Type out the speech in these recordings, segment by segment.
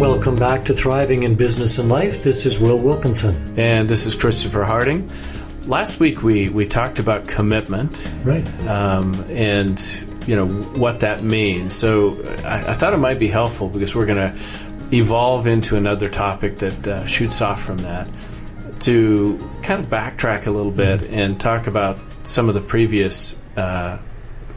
Welcome back to Thriving in Business and Life. This is Will Wilkinson. And this is Christopher Harding. Last week we talked about commitment. Right. And, what that means. So I thought it might be helpful because we're going to evolve into another topic that shoots off from that to kind of backtrack a little bit and talk about some of the previous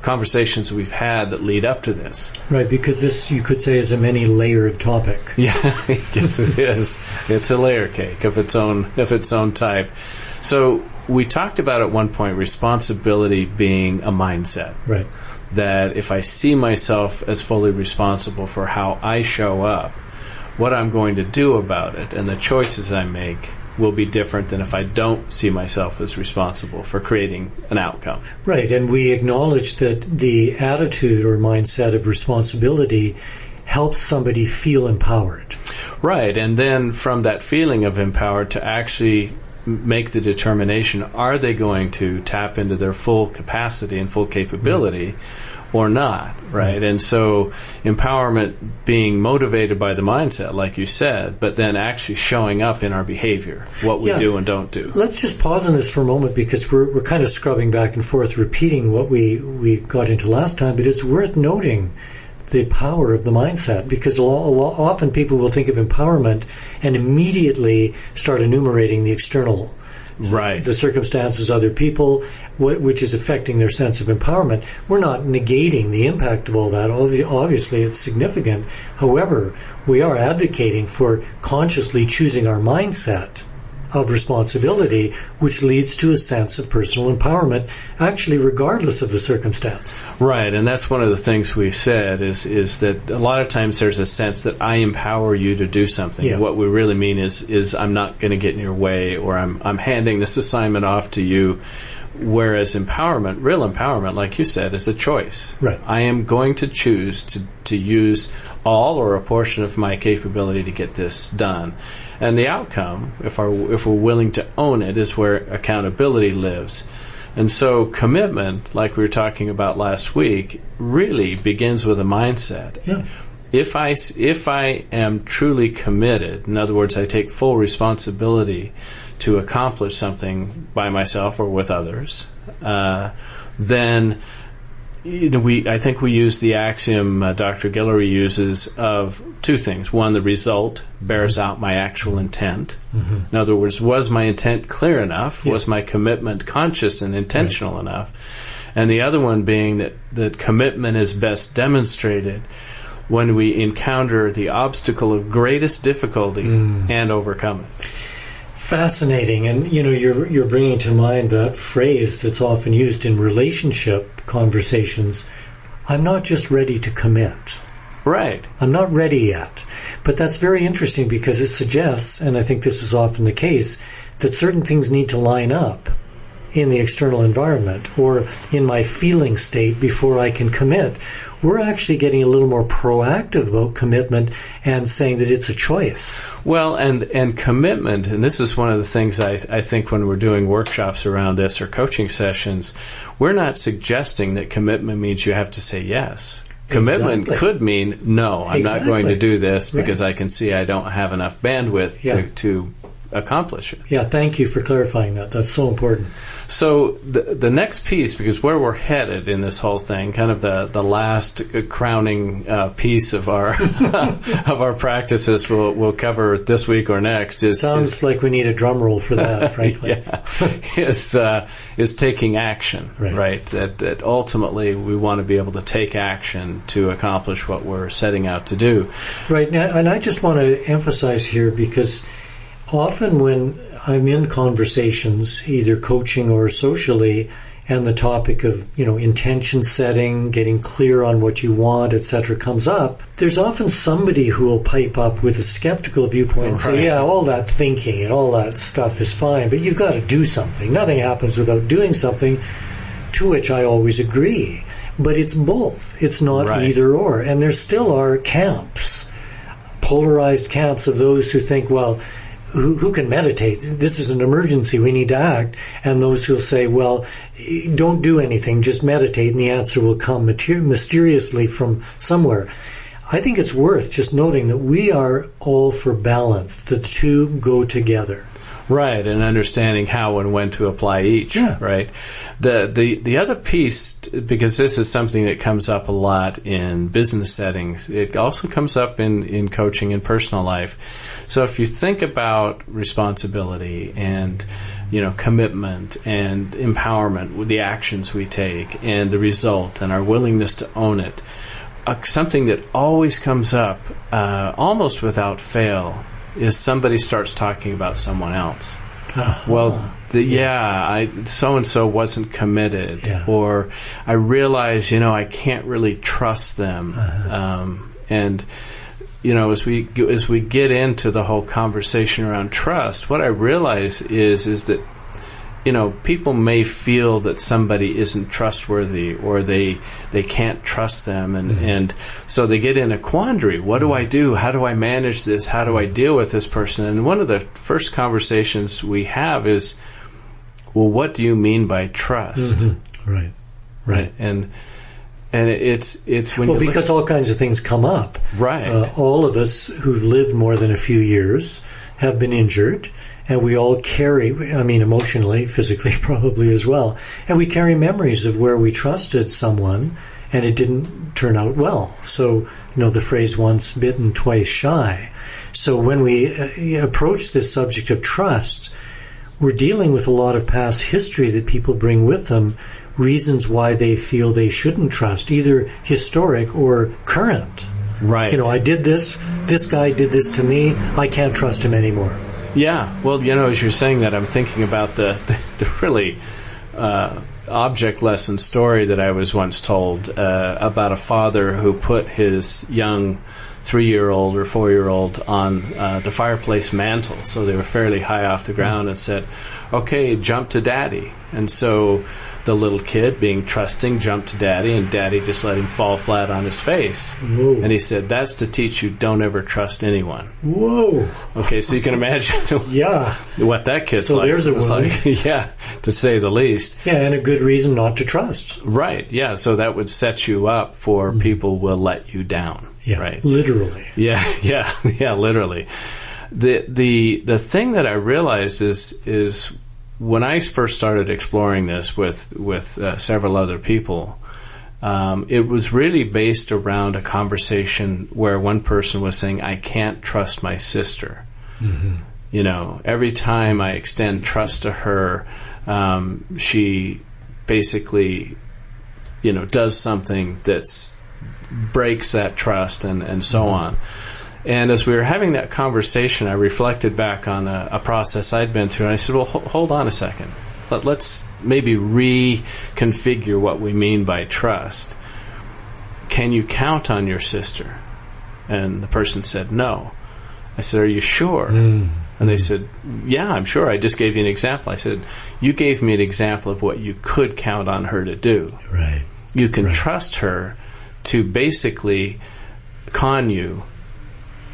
conversations we've had that lead up to this. Right, because this, you could say, is a many-layered topic. Yeah, yes it is. It's a layer cake of its own type. So we talked about at one point responsibility being a mindset. Right. That if I see myself as fully responsible for how I show up, what I'm going to do about it and the choices I make will be different than if I don't see myself as responsible for creating an outcome. Right, and we acknowledge that the attitude or mindset of responsibility helps somebody feel empowered. Right, and then from that feeling of empowered to actually make the determination, are they going to tap into their full capacity and full capability or not, right? And so empowerment being motivated by the mindset, like you said, but then actually showing up in our behavior, what we do and don't do. Let's just pause on this for a moment because we're kind of scrubbing back and forth, repeating what we got into last time, but it's worth noting the power of the mindset, because often people will think of empowerment and immediately start enumerating the external, right, the circumstances, other people, which is affecting their sense of empowerment. We're not negating the impact of all that. Obviously, it's significant. However, we are advocating for consciously choosing our mindset of responsibility, which leads to a sense of personal empowerment, actually regardless of the circumstance. Right, and that's one of the things we've said is that a lot of times there's a sense that I empower you to do something. Yeah. What we really mean is I'm not going to get in your way, or I'm handing this assignment off to you. Whereas empowerment, real empowerment, like you said, is a choice. Right. I am going to choose to use all or a portion of my capability to get this done. And the outcome, if we're willing to own it, is where accountability lives. And so commitment, like we were talking about last week, really begins with a mindset. Yeah. If I am truly committed, in other words, I take full responsibility to accomplish something by myself or with others, then I think we use the axiom Dr. Guillory uses of two things. One, the result bears out my actual intent. In other words, was my intent clear enough? Yeah. Was my commitment conscious and intentional enough? And the other one being that commitment is best demonstrated when we encounter the obstacle of greatest difficulty and overcome it. Fascinating. And you're bringing to mind that phrase that's often used in relationship conversations. I'm not just ready to commit. Right. I'm not ready yet. But that's very interesting because it suggests, and I think this is often the case, that certain things need to line up in the external environment or in my feeling state before I can commit. We're actually getting a little more proactive about commitment and saying that it's a choice. Well, and commitment, and this is one of the things I think when we're doing workshops around this or coaching sessions, we're not suggesting that commitment means you have to say yes. Commitment could mean, no, I'm not going to do this because I can see I don't have enough bandwidth to accomplish it. Yeah, thank you for clarifying that. That's so important. So the next piece, because where we're headed in this whole thing, kind of the last crowning piece of our of our practices we'll cover this week or next sounds like we need a drum roll for that, frankly. is taking action, right? That ultimately we want to be able to take action to accomplish what we're setting out to do. Right, now, and I just want to emphasize here because often when I'm in conversations, either coaching or socially, and the topic of, intention setting, getting clear on what you want, etc., comes up, there's often somebody who will pipe up with a skeptical viewpoint and say, yeah, all that thinking and all that stuff is fine, but you've got to do something. Nothing happens without doing something, to which I always agree. But it's both. It's not either or. And there still are camps, polarized camps of those who think, well, who can meditate? This is an emergency. We need to act. And those who'll say, well, don't do anything. Just meditate, and the answer will come mysteriously from somewhere. I think it's worth just noting that we are all for balance. The two go together. Right, and understanding how and when to apply each. Yeah. Right. The other piece, because this is something that comes up a lot in business settings, it also comes up in coaching and personal life. So if you think about responsibility and commitment and empowerment with the actions we take and the result and our willingness to own it, something that always comes up almost without fail is somebody starts talking about someone else. Well, so-and-so wasn't committed, or I realize, I can't really trust them. And, as we get into the whole conversation around trust, what I realize is that, people may feel that somebody isn't trustworthy or they can't trust them. And so they get in a quandary. What do I do? How do I manage this? How do I deal with this person? And one of the first conversations we have is, well, what do you mean by trust? Mm-hmm. Right. And it's when because all kinds of things come up. Right. All of us who've lived more than a few years have been injured, and we all carry, emotionally, physically probably as well, and we carry memories of where we trusted someone and it didn't turn out well. So, the phrase once bitten, twice shy. So when we approach this subject of trust, we're dealing with a lot of past history that people bring with them, reasons why they feel they shouldn't trust, either historic or current. Right. I did this guy did this to me, I can't trust him anymore. Yeah. Well, as you're saying that, I'm thinking about the really object lesson story that I was once told about a father who put his young 3-year-old or 4-year-old on the fireplace mantle, so they were fairly high off the ground, and said, "Okay, jump to Daddy." And so the little kid, being trusting, jumped to Daddy, and Daddy just let him fall flat on his face. Whoa. And he said, "That's to teach you don't ever trust anyone." Whoa. Okay, so you can imagine what that kid's so like. There's a one. Yeah, to say the least. Yeah, and a good reason not to trust. Right, yeah, so that would set you up for people will let you down. Yeah, right? Literally. Yeah, literally. The thing that I realized is when I first started exploring this with several other people, it was really based around a conversation where one person was saying, "I can't trust my sister." Mm-hmm. Every time I extend trust to her, she basically, does something that's breaks that trust and so on. And as we were having that conversation, I reflected back on a process I'd been through, and I said, well, hold on a second. Let's maybe reconfigure what we mean by trust. Can you count on your sister? And the person said, no. I said, are you sure? And they said, yeah, I'm sure. I just gave you an example. I said, you gave me an example of what you could count on her to do. Right. You can trust her to basically con you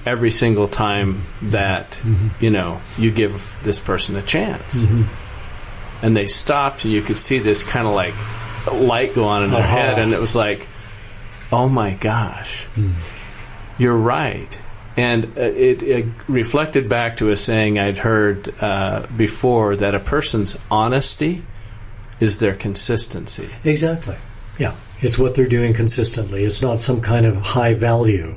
every single time that, you give this person a chance. Mm-hmm. And they stopped, and you could see this kind of like light go on in their head, and it was like, oh my gosh, you're right. And it reflected back to a saying I'd heard before, that a person's honesty is their consistency. Exactly. Yeah. It's what they're doing consistently. It's not some kind of high value.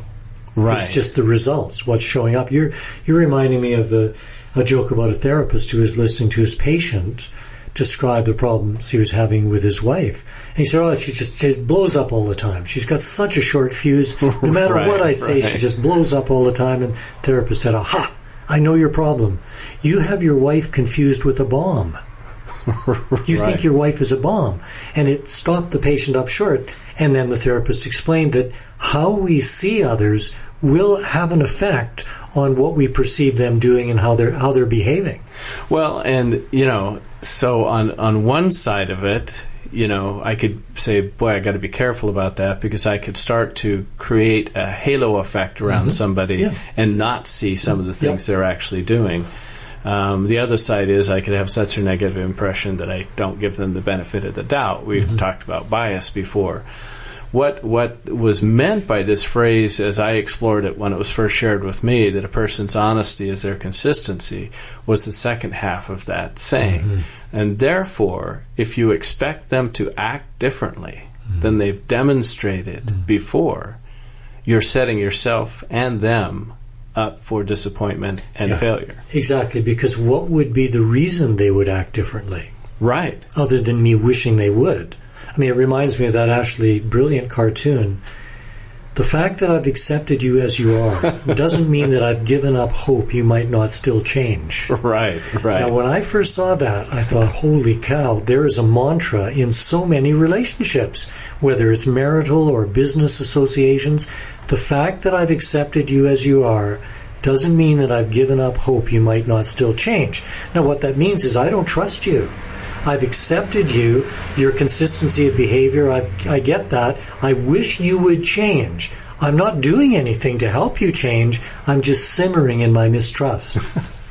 Right. It's just the results, what's showing up. You're reminding me of a joke about a therapist who was listening to his patient describe the problems he was having with his wife. And he said, she just blows up all the time. She's got such a short fuse. No matter what I say, she just blows up all the time. And the therapist said, aha, I know your problem. You have your wife confused with a bomb. You think your wife is a bomb. And it stopped the patient up short. And then the therapist explained that how we see others will have an effect on what we perceive them doing and how they're behaving. Well, and so on one side of it, I could say, boy, I got to be careful about that, because I could start to create a halo effect around somebody and not see some of the things they're actually doing. The other side is I could have such a negative impression that I don't give them the benefit of the doubt. We've talked about bias before. what was meant by this phrase, as I explored it when it was first shared with me, that a person's honesty is their consistency, was the second half of that saying. Mm-hmm. And therefore, if you expect them to act differently than they've demonstrated before, you're setting yourself and them up for disappointment and failure. Exactly, because what would be the reason they would act differently? Right. Other than me wishing they would. I mean, it reminds me of that actually brilliant cartoon. The fact that I've accepted you as you are doesn't mean that I've given up hope you might not still change. Right. Now, when I first saw that, I thought, holy cow, there is a mantra in so many relationships, whether it's marital or business associations. The fact that I've accepted you as you are doesn't mean that I've given up hope you might not still change. Now, what that means is I don't trust you. I've accepted you, your consistency of behavior, I get that. I wish you would change. I'm not doing anything to help you change. I'm just simmering in my mistrust.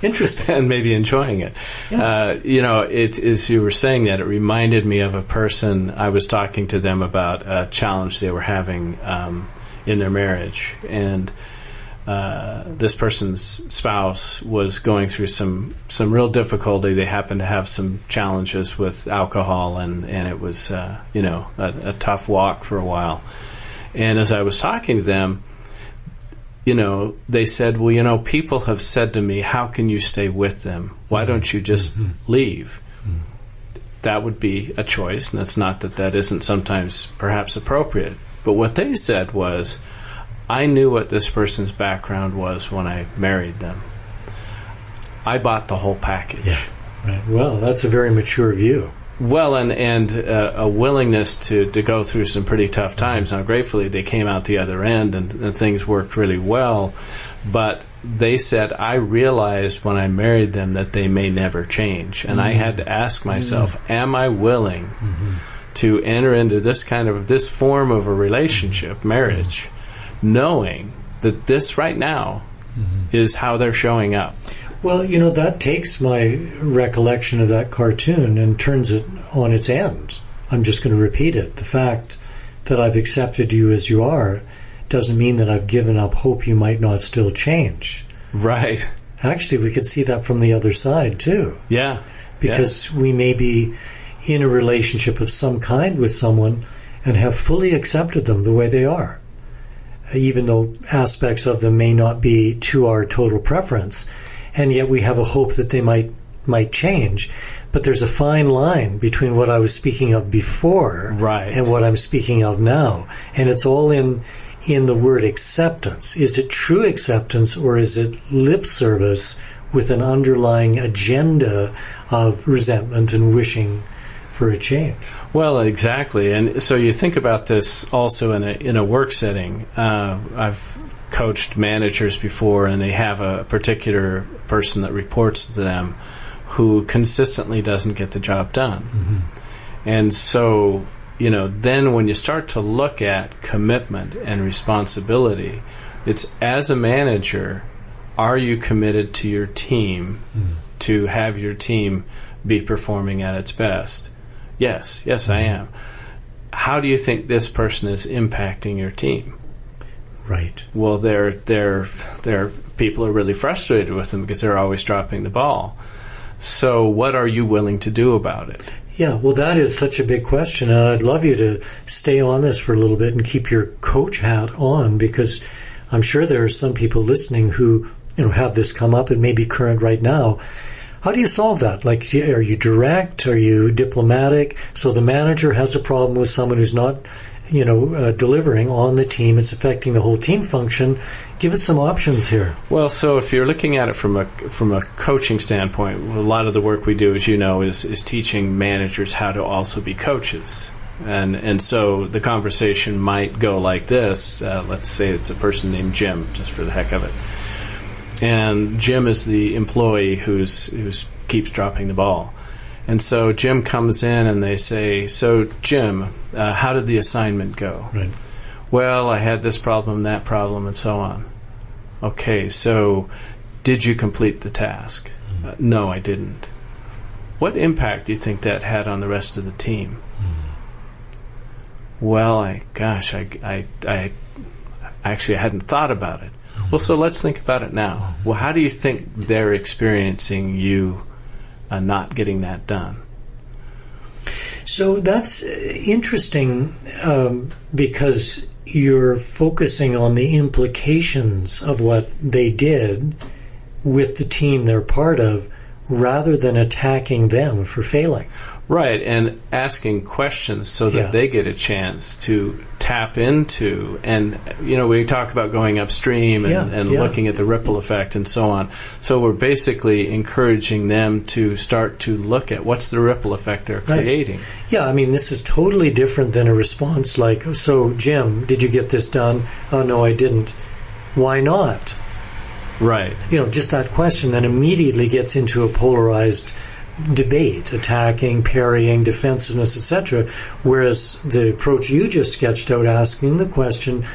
Interesting. And maybe enjoying it. Yeah. As you were saying that, it reminded me of a person. I was talking to them about a challenge they were having in their marriage. And this person's spouse was going through some real difficulty. They happened to have some challenges with alcohol, and it was a tough walk for a while. And as I was talking to them, they said, well, people have said to me, how can you stay with them? Why don't you just leave? That would be a choice, and it's not that isn't sometimes perhaps appropriate. But what they said was, I knew what this person's background was when I married them. I bought the whole package. Yeah, right. Well, that's a very mature view. Well, and a willingness to go through some pretty tough times. Now, gratefully, they came out the other end, and things worked really well. But they said, I realized when I married them that they may never change. And I had to ask myself, am I willing to enter into this form of a relationship, marriage, knowing that this right now is how they're showing up? Well, that takes my recollection of that cartoon and turns it on its end. I'm just going to repeat it. The fact that I've accepted you as you are doesn't mean that I've given up hope you might not still change. Right. Actually, we could see that from the other side, too. Yeah. Because we may be in a relationship of some kind with someone and have fully accepted them the way they are, even though aspects of them may not be to our total preference, and yet we have a hope that they might change. But there's a fine line between what I was speaking of before and what I'm speaking of now, and it's all in the word acceptance. Is it true acceptance, or is it lip service with an underlying agenda of resentment and wishing for a change? Well, exactly. And so you think about this also in a work setting. I've coached managers before, and they have a particular person that reports to them who consistently doesn't get the job done. And so, then when you start to look at commitment and responsibility, it's, as a manager, are you committed to your team to have your team be performing at its best? Yes, I am. How do you think this person is impacting your team? Right. Well, their people are really frustrated with them because they're always dropping the ball. So what are you willing to do about it? Yeah, well, that is such a big question, and I'd love you to stay on this for a little bit and keep your coach hat on, because I'm sure there are some people listening who have this come up and may be current right now. How do you solve that? Like, are you direct? Are you diplomatic? So the manager has a problem with someone who's not, delivering on the team. It's affecting the whole team function. Give us some options here. Well, so if you're looking at it from a coaching standpoint, a lot of the work we do, as you know, is teaching managers how to also be coaches. And so the conversation might go like this. Let's say it's a person named Jim, just for the heck of it. And Jim is the employee who's keeps dropping the ball. And so Jim comes in and they say, so Jim, how did the assignment go? Right. Well, I had this problem, that problem, and so on. Okay, so did you complete the task? No, I didn't. What impact do you think that had on the rest of the team? Well, I actually hadn't thought about it. Well, so let's think about it now. Well, how do you think they're experiencing you not getting that done? So that's interesting because you're focusing on the implications of what they did with the team they're part of rather than attacking them for failing. Right, and asking questions so that they get a chance to tap into, and we talk about going upstream and looking at the ripple effect and so on. So we're basically encouraging them to start to look at what's the ripple effect they're creating. Yeah, I mean, this is totally different than a response like, so Jim, did you get this done? Oh, no, I didn't. Why not? Right. Just that question then immediately gets into a polarized debate, attacking, parrying, defensiveness, etc. Whereas the approach you just sketched out, asking the question,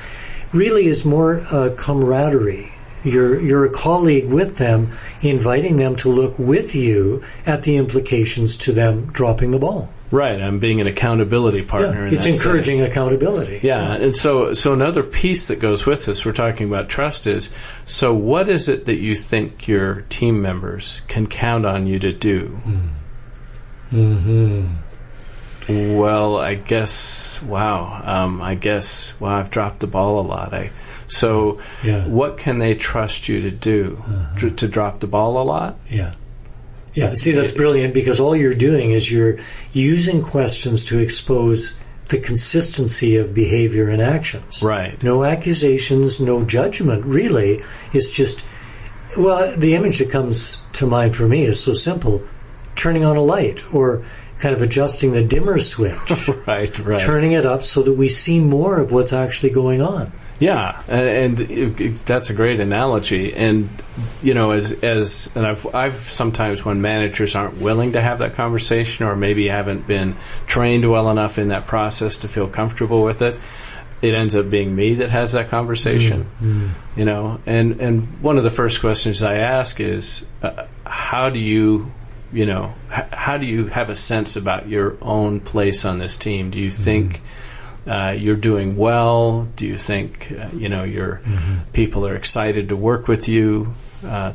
really is more camaraderie. You're a colleague with them, inviting them to look with you at the implications to them dropping the ball. Right, I'm being an accountability partner. It's encouraging accountability. Yeah, and so another piece that goes with this, we're talking about trust, is, so what is it that you think your team members can count on you to do? Mm-hmm. Well, I've dropped the ball a lot. What can they trust you to do? To drop the ball a lot? Yeah, see, that's brilliant, because all you're doing is you're using questions to expose the consistency of behavior and actions. Right. No accusations, no judgment, really. It's just, the image that comes to mind for me is so simple. Turning on a light, or kind of adjusting the dimmer switch. Right. Turning it up so that we see more of what's actually going on. Yeah, and that's a great analogy. And I've sometimes, when managers aren't willing to have that conversation, or maybe haven't been trained well enough in that process to feel comfortable with it, it ends up being me that has that conversation. And one of the first questions I ask is, how do you have a sense about your own place on this team? Do you think you're doing well? Do you think your people are excited to work with you?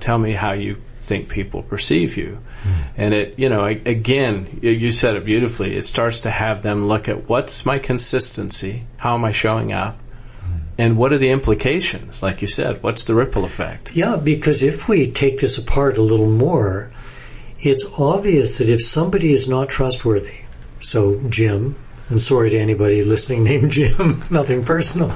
Tell me how you think people perceive you. And again, you said it beautifully. It starts to have them look at, what's my consistency? How am I showing up? And what are the implications? Like you said, what's the ripple effect? Yeah, because if we take this apart a little more, it's obvious that if somebody is not trustworthy, so Jim, and sorry to anybody listening named Jim, nothing personal,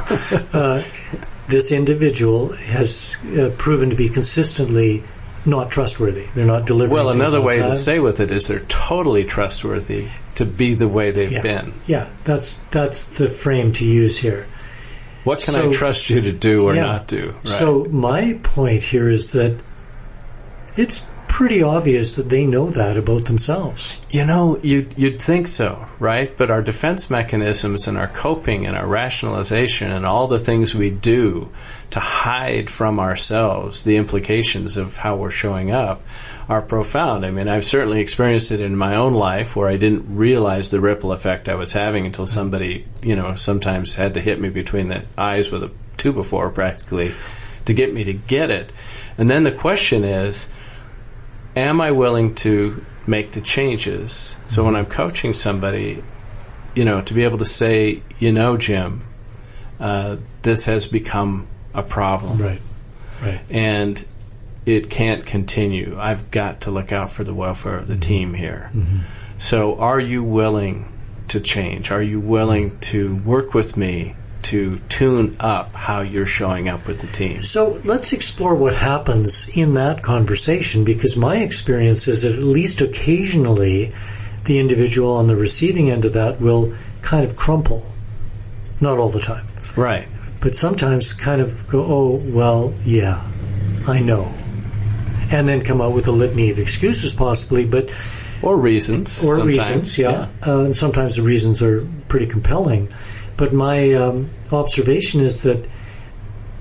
this individual has proven to be consistently not trustworthy. They're not delivering. Well, another way to say with it is they're totally trustworthy to be the way they've been. Yeah, that's the frame to use here. What can I trust you to do or not do? Right. So my point here is that it's pretty obvious that they know that about themselves. You'd think so, right? But our defense mechanisms and our coping and our rationalization and all the things we do to hide from ourselves the implications of how we're showing up are profound. I mean, I've certainly experienced it in my own life, where I didn't realize the ripple effect I was having until somebody, sometimes had to hit me between the eyes with a 2x4 practically to get me to get it. And then the question is, am I willing to make the changes? So when I'm coaching somebody, to be able to say, Jim, this has become a problem. Right. And it can't continue. I've got to look out for the welfare of the team here. So are you willing to change? Are you willing to work with me to tune up how you're showing up with the team? So let's explore what happens in that conversation, because my experience is that at least occasionally the individual on the receiving end of that will kind of crumple. Not all the time. Right. But sometimes kind of go, oh, well, yeah, I know. And then come out with a litany of excuses possibly, but... Or reasons. Or reasons, yeah. And sometimes the reasons are pretty compelling. But my observation is that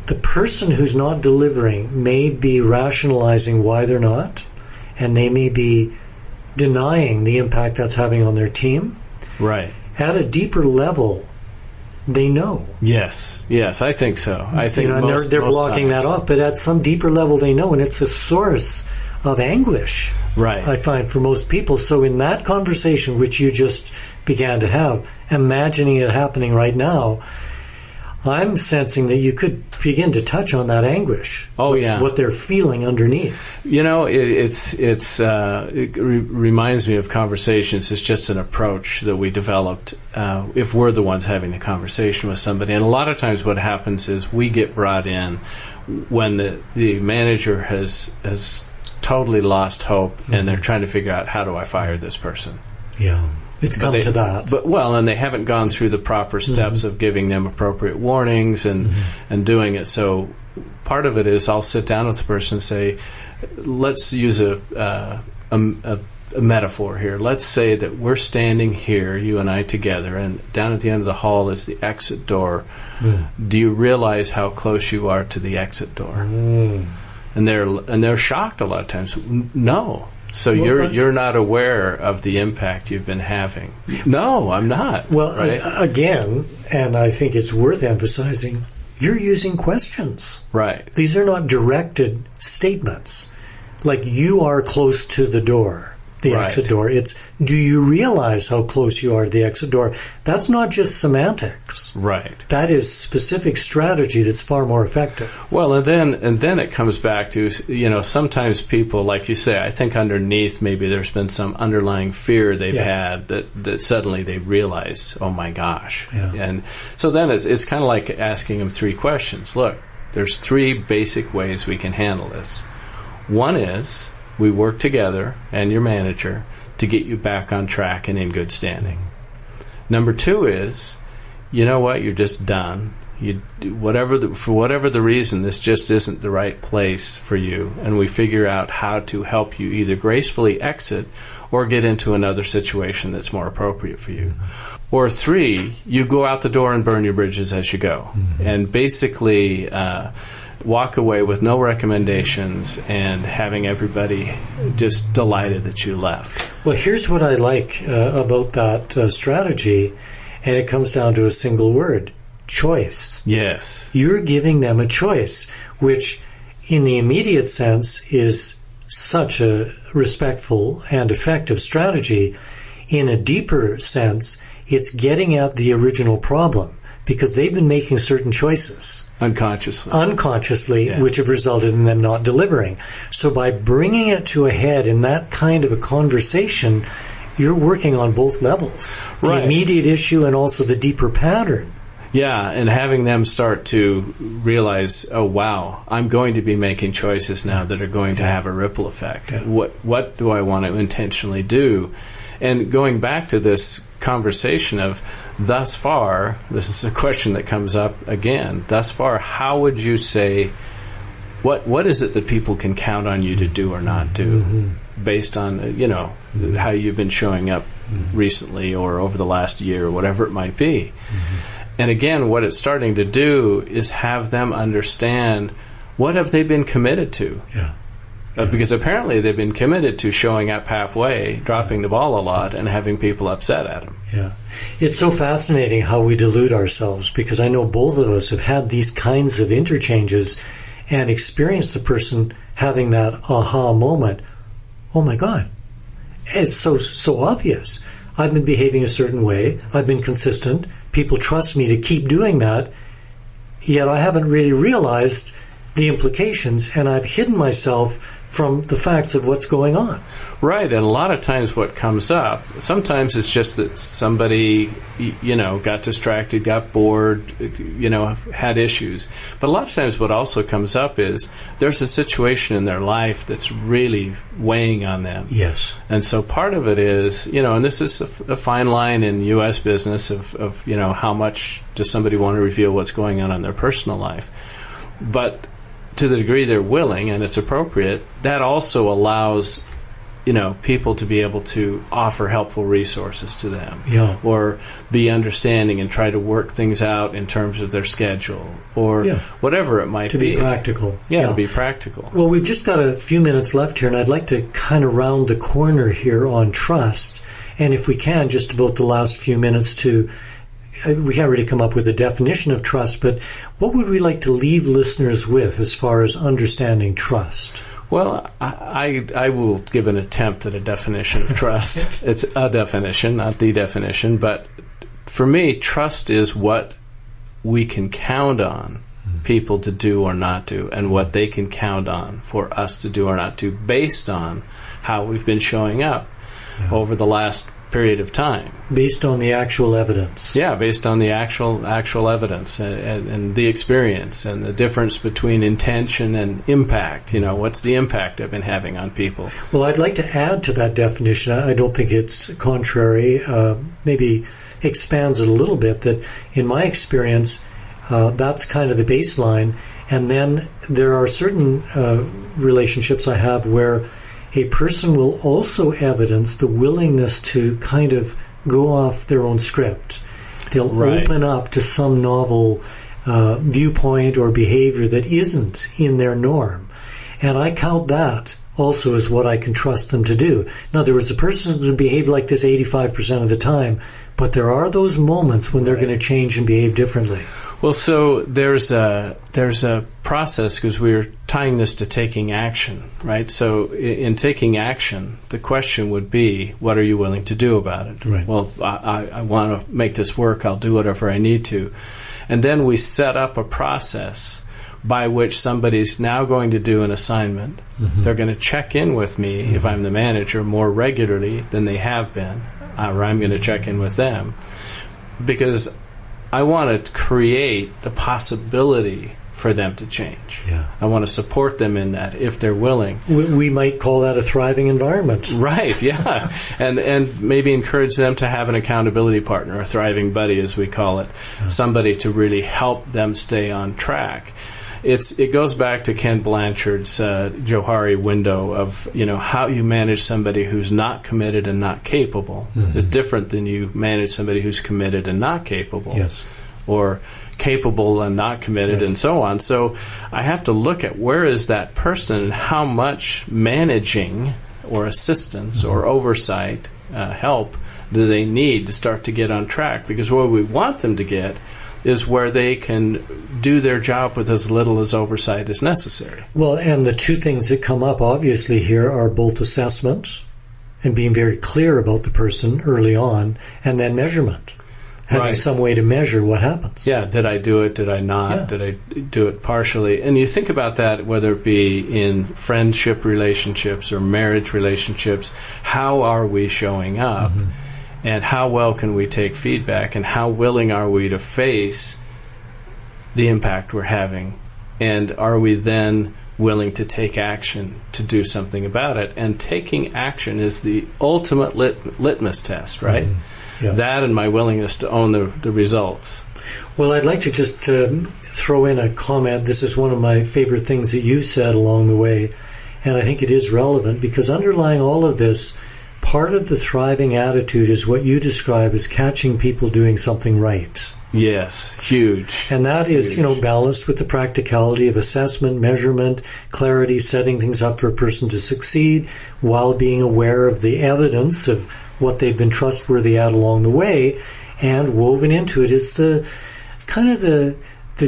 the person who's not delivering may be rationalizing why they're not, and they may be denying the impact that's having on their team. Right. At a deeper level, they know. Yes, I think so. I think and they're blocking that off, but at some deeper level they know, and it's a source of anguish. Right. I find for most people. So in that conversation which you just began to have, imagining it happening right now, I'm sensing that you could begin to touch on that anguish. Oh, yeah. What they're feeling underneath. It reminds me of conversations. It's just an approach that we developed if we're the ones having the conversation with somebody. And a lot of times what happens is we get brought in when the manager has totally lost hope, and they're trying to figure out, how do I fire this person? Yeah. It's come to that. And they haven't gone through the proper steps of giving them appropriate warnings and doing it. So part of it is I'll sit down with the person and say, let's use a metaphor here. Let's say that we're standing here, you and I together, and down at the end of the hall is the exit door. Do you realize how close you are to the exit door? And they're shocked a lot of times. No. So you're not aware of the impact you've been having. No, I'm not. Well, right? Again, and I think it's worth emphasizing, you're using questions. Right. These are not directed statements. Like, you are close to the door, the exit door. It's, do you realize how close you are to the exit door? That's not just semantics. Right. That is specific strategy that's far more effective. Well, and then it comes back to, sometimes people, like you say, I think underneath maybe there's been some underlying fear they've had that suddenly they realize, oh my gosh. Yeah. And so then it's kind of like asking them 3 questions. Look, there's 3 basic ways we can handle this. One is, we work together and your manager to get you back on track and in good standing. Number 2 is, you know what, you're just done. For whatever the reason, this just isn't the right place for you, and we figure out how to help you either gracefully exit or get into another situation that's more appropriate for you. Or 3, you go out the door and burn your bridges as you go. And basically walk away with no recommendations and having everybody just delighted that you left. Well, here's what I like about that strategy, and it comes down to a single word: choice. Yes. You're giving them a choice, which in the immediate sense is such a respectful and effective strategy. In a deeper sense, it's getting at the original problem, because they've been making certain choices. Unconsciously, which have resulted in them not delivering. So by bringing it to a head in that kind of a conversation, you're working on both levels. Right. The immediate issue and also the deeper pattern. Yeah, and having them start to realize, oh wow, I'm going to be making choices now that are going to have a ripple effect. Yeah. What do I want to intentionally do? And going back to this conversation of, thus far, this is a question that comes up again, thus far, how would you say, what is it that people can count on you to do or not do, based on, how you've been showing up recently or over the last year or whatever it might be. And again, what it's starting to do is have them understand, what have they been committed to? Because apparently they've been committed to showing up halfway, dropping the ball a lot, and having people upset at them. Yeah. It's so fascinating how we delude ourselves, because I know both of us have had these kinds of interchanges and experienced the person having that aha moment. Oh my God, it's so obvious. I've been behaving a certain way. I've been consistent. People trust me to keep doing that. Yet I haven't really realized the implications, and I've hidden myself from the facts of what's going on. Right, and a lot of times what comes up, sometimes it's just that somebody, got distracted, got bored, had issues. But a lot of times what also comes up is there's a situation in their life that's really weighing on them. Yes. And so part of it is, and this is a fine line in U.S. business of how much does somebody want to reveal what's going on in their personal life. But to the degree they're willing and it's appropriate, that also allows people to be able to offer helpful resources to them, or be understanding and try to work things out in terms of their schedule, or whatever it might be. To be practical. To be practical. Well, we've just got a few minutes left here, and I'd like to kind of round the corner here on trust, and if we can, just devote the last few minutes to we can't really come up with a definition of trust, but what would we like to leave listeners with as far as understanding trust? Well, I will give an attempt at a definition of trust. It's a definition, not the definition. But for me, trust is what we can count on people to do or not do, and what they can count on for us to do or not do based on how we've been showing up over the last period of time. Based on the actual evidence. Yeah, based on the actual evidence and the experience and the difference between intention and impact. What's the impact I've been having on people? Well, I'd like to add to that definition. I don't think it's contrary. Maybe expands it a little bit, that in my experience, that's kind of the baseline. And then there are certain relationships I have where a person will also evidence the willingness to kind of go off their own script. They'll open up to some novel viewpoint or behavior that isn't in their norm. And I count that also as what I can trust them to do. In other words, the person will behave like this 85% of the time, but there are those moments when they're going to change and behave differently. Well, so there's a process, because we're tying this to taking action, right? So in taking action, the question would be, what are you willing to do about it? Right. Well, I want to make this work. I'll do whatever I need to. And then we set up a process by which somebody's now going to do an assignment. Mm-hmm. They're going to check in with me, if I'm the manager, more regularly than they have been, or I'm going to check in with them, because I want to create the possibility for them to change. Yeah. I want to support them in that if they're willing. We might call that a thriving environment. Right, yeah. and maybe encourage them to have an accountability partner, a thriving buddy as we call it, somebody to really help them stay on track. It goes back to Ken Blanchard's Johari window of, how you manage somebody who's not committed and not capable is different than you manage somebody who's committed and not capable. Yes. Or capable and not committed, and so on. So I have to look at where is that person and how much managing or assistance or oversight, help, do they need to start to get on track? Because where we want them to get is where they can do their job with as little as oversight as necessary. Well, and the two things that come up obviously here are both assessment and being very clear about the person early on, and then measurement. Having some way to measure what happens. Yeah, did I do it? Did I not? Yeah. Did I do it partially? And you think about that, whether it be in friendship relationships or marriage relationships, how are we showing up? Mm-hmm. And how well can we take feedback? And how willing are we to face the impact we're having? And are we then willing to take action to do something about it? And taking action is the ultimate litmus test, right? Mm-hmm. Yeah. That and my willingness to own the results. Well, I'd like to just throw in a comment. This is one of my favorite things that you said along the way, and I think it is relevant because underlying all of this, part of the thriving attitude is what you describe as catching people doing something right. Yes, huge. And that is, balanced with the practicality of assessment, measurement, clarity, setting things up for a person to succeed while being aware of the evidence of what they've been trustworthy at along the way. And woven into it is the kind of the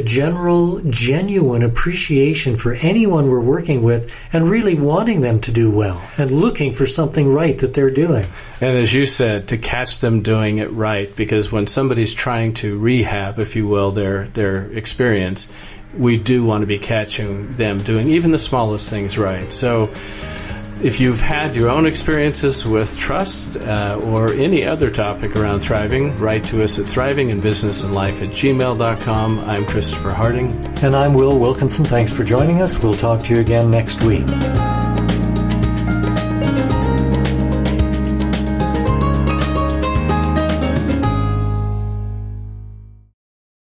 general, genuine appreciation for anyone we're working with and really wanting them to do well and looking for something right that they're doing. And as you said, to catch them doing it right, because when somebody's trying to rehab, if you will, their experience, we do want to be catching them doing even the smallest things right. So if you've had your own experiences with trust or any other topic around thriving, write to us at thrivinginbusinessandlife@gmail.com. I'm Christopher Harding. And I'm Will Wilkinson. Thanks for joining us. We'll talk to you again next week.